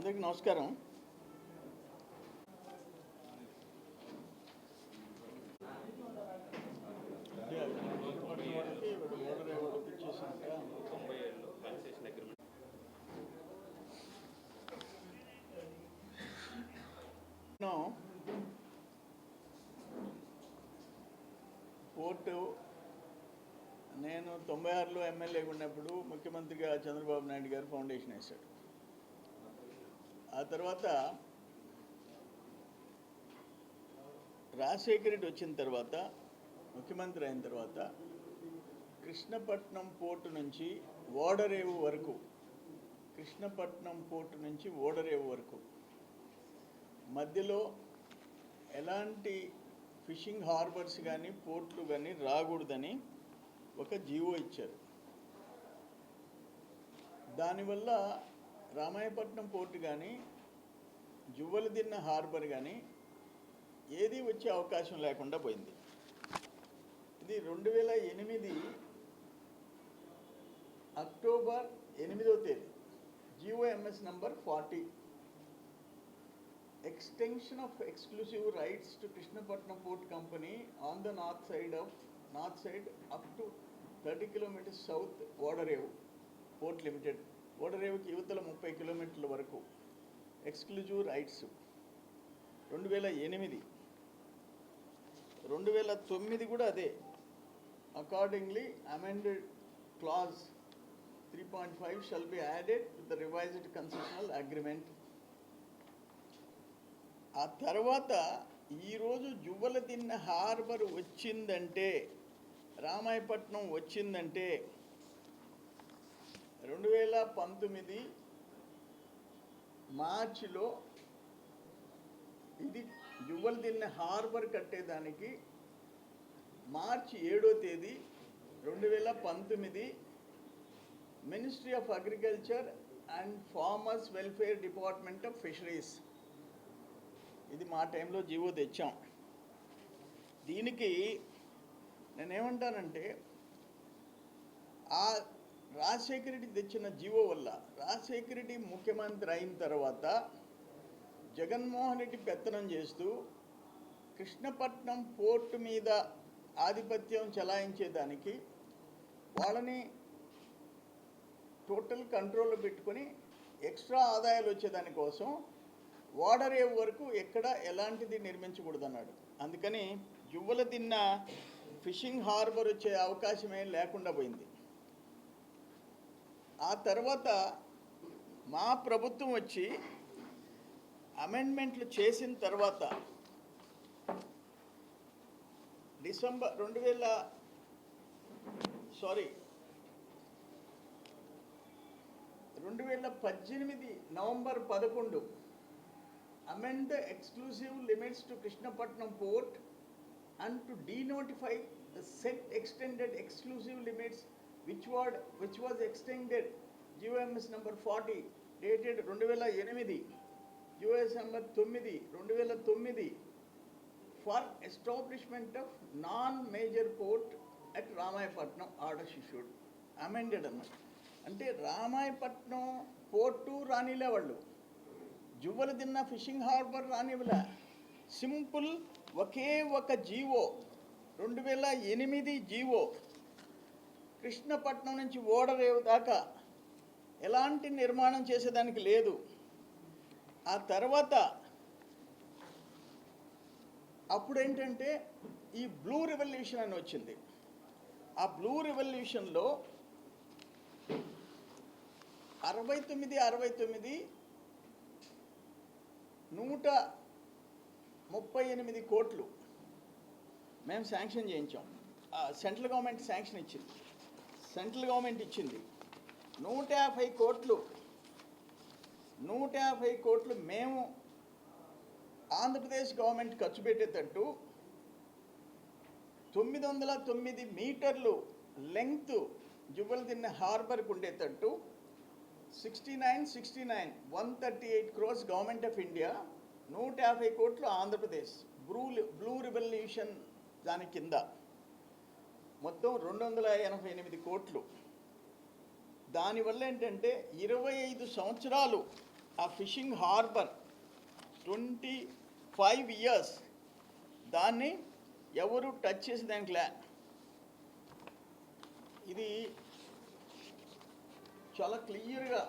అందరికీ నమస్కారం. పోర్టు నేను 96లో ఎమ్మెల్యేగా ఉన్నప్పుడు ముఖ్యమంత్రిగా చంద్రబాబు నాయుడు గారు ఫౌండేషన్ వేశాడు. ఆ తర్వాత రాజశేఖర రెడ్డి వచ్చిన తర్వాత ముఖ్యమంత్రి అయిన తర్వాత కృష్ణపట్నం పోర్టు నుంచి ఓడరేవు వరకు మధ్యలో ఎలాంటి ఫిషింగ్ హార్బర్స్ కానీ పోర్ట్లు కానీ రాకూడదని ఒక జీవో ఇచ్చారు. దానివల్ల రామాయపట్నం పోర్టు కానీ జువ్వలదిన్న హార్బర్ కానీ ఏది వచ్చే అవకాశం లేకుండా పోయింది. ఇది 2008 అక్టోబర్ 8వ తేదీ GOMS number 40 extension of exclusive rights to Krishnapatnam port company on the north side up to 30 kilometres south ఓడరేవు పోర్ట్ లిమిటెడ్. ఓడరేవుకి యువతల 30 కిలోమీటర్ల వరకు ఎక్స్క్లూజివ్ రైట్స్ 2008. 2009 కూడా అదే. Accordingly amended clause 3.5 shall be added with the revised concessional agreement. ఆ తర్వాత ఈరోజు Juvvaladinne harbour వచ్చిందంటే, రామాయపట్నం వచ్చిందంటే 2019 మార్చిలో ఇది జువ్వలదిన్న హార్బర్ కట్టేదానికి మార్చి 7వ తేదీ 2019 ministry of agriculture and farmers welfare department of fisheries, ఇది మా టైంలో జీవో తెచ్చాం. దీనికి నేనేమంటానంటే, ఆ రాజశేఖర రెడ్డి తెచ్చిన జీవో వల్ల రాజశేఖర రెడ్డి ముఖ్యమంత్రి అయిన తర్వాత జగన్మోహన్ రెడ్డి పెత్తనం చేస్తూ కృష్ణపట్నం పోర్టు మీద ఆధిపత్యం చెలాయించేదానికి వాళ్ళని టోటల్ కంట్రోల్లో పెట్టుకొని ఎక్స్ట్రా ఆదాయాలు వచ్చేదానికోసం ఓడరేవు వరకు ఎక్కడ ఎలాంటిది నిర్మించకూడదన్నాడు. అందుకని జువ్వలదిన్న ఫిషింగ్ హార్బర్ వచ్చే అవకాశం ఏం లేకుండా పోయింది. ఆ తర్వాత మా ప్రభుత్వం వచ్చి అమెండ్మెంట్లు చేసిన తర్వాత December 2018 November 11 amend the exclusive limits to Krishnapatnam port and to denotify the said extended exclusive limits which was extended GOMS number 40 dated 2008 GOS number 9 2009 for establishment of non-major port at Ramayapatnam orders issued. Amended అన్నమాట. అంటే Ramayapatnam port రానిలే వాళ్ళు, Juvvaladinne fishing harbour రానివ్వలే. Simple ఒకే ఒక GO 2008 GO Krishnapatnam నుంచి ఓడరేవు దాకా ఎలాంటి నిర్మాణం చేసేదానికి లేదు. ఆ తర్వాత అప్పుడేంటంటే ఈ బ్లూ రెవల్యూషన్ అని వచ్చింది. ఆ బ్లూ రెవల్యూషన్లో 69 138 కోట్లు మేము శాంక్షన్ చేయించాం. సెంట్రల్ గవర్నమెంట్ శాంక్షన్ ఇచ్చింది. సెంట్రల్ గవర్నమెంట్ ఇచ్చింది 150 కోట్లు మేము ఆంధ్రప్రదేశ్ గవర్నమెంట్ ఖర్చు పెట్టేటట్టు 909 మీటర్లు లెంగ్త్ జువ్వలదిన్న హార్బర్కి ఉండేటట్టు 138 crores గవర్నమెంట్ ఆఫ్ ఇండియా, 150 కోట్లు ఆంధ్రప్రదేశ్. బ్లూ రెవల్యూషన్ దాని కింద మొత్తం 288 కోట్లు. దానివల్ల ఏంటంటే 25 సంవత్సరాలు ఆ ఫిషింగ్ హార్బర్ 25 years దాన్ని ఎవరు టచ్ చేసి దానికి లే. ఇది చాలా క్లియర్గా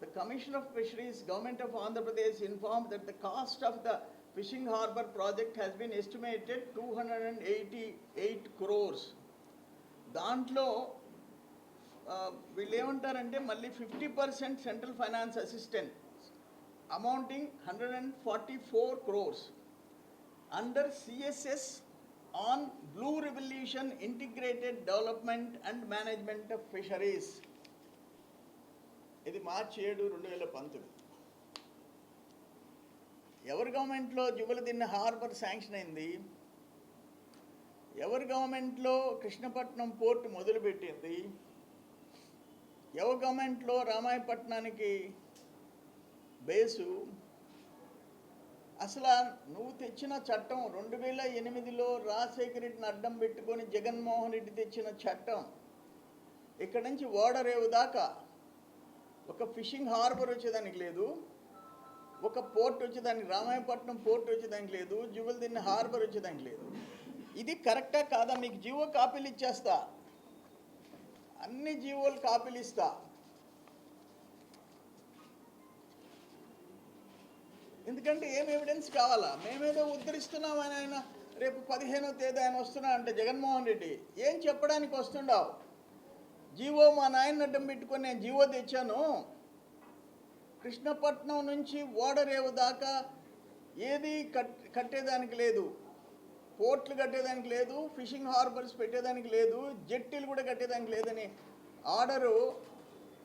the Commissioner of Fisheries, Government of Andhra Pradesh informed that the cost of the fishing harbour project has been estimated 288 crores. దాంట్లో వీళ్ళు ఏమంటారంటే మళ్ళీ 50% central finance assistant amounting 144 crores under CSS on Blue Revolution Integrated Development and Management of Fisheries. ఇది మార్చి 7, 2019. ఎవరి గవర్నమెంట్లో Juvvaladinne harbour sanction అయింది? ఎవరి గవర్నమెంట్లో కృష్ణపట్నం పోర్ట్ మొదలుపెట్టింది? ఎవరి గవర్నమెంట్లో రామాయపట్నానికి బేసు? అసలు నువ్వు తెచ్చిన చట్టం 2008లో రాజశేఖర రెడ్డిని అడ్డం పెట్టుకొని జగన్మోహన్ రెడ్డి తెచ్చిన చట్టం ఇక్కడ నుంచి ఓడరేవు దాకా ఒక ఫిషింగ్ హార్బర్ వచ్చేదానికి లేదు, ఒక పోర్ట్ వచ్చేదానికి రామాయపట్నం పోర్ట్ వచ్చేదానికి లేదు, జువలదిన్నె హార్బర్ వచ్చేదానికి లేదు. ఇది కరెక్టా కాదా? మీకు జీవో కాపీలు ఇచ్చేస్తా, అన్ని జీవోలు కాపీలు ఇస్తా. ఎందుకంటే ఏం ఎవిడెన్స్ కావాలా? మేమేదో ఉద్ధరిస్తున్నామని ఆయన రేపు 15వ తేదీ ఆయన వస్తున్నా అంటే జగన్మోహన్ రెడ్డి ఏం చెప్పడానికి వస్తుండవు? జీవో మా నాయన అడ్డం పెట్టుకొని నేను జీవో తెచ్చాను, కృష్ణపట్నం నుంచి ఓడరేవు దాకా ఏది కట్టేదానికి లేదు, పోర్ట్లు కట్టేదానికి లేదు, ఫిషింగ్ హార్బర్స్ పెట్టేదానికి లేదు, జెట్టీలు కూడా కట్టేదానికి లేదని ఆర్డరు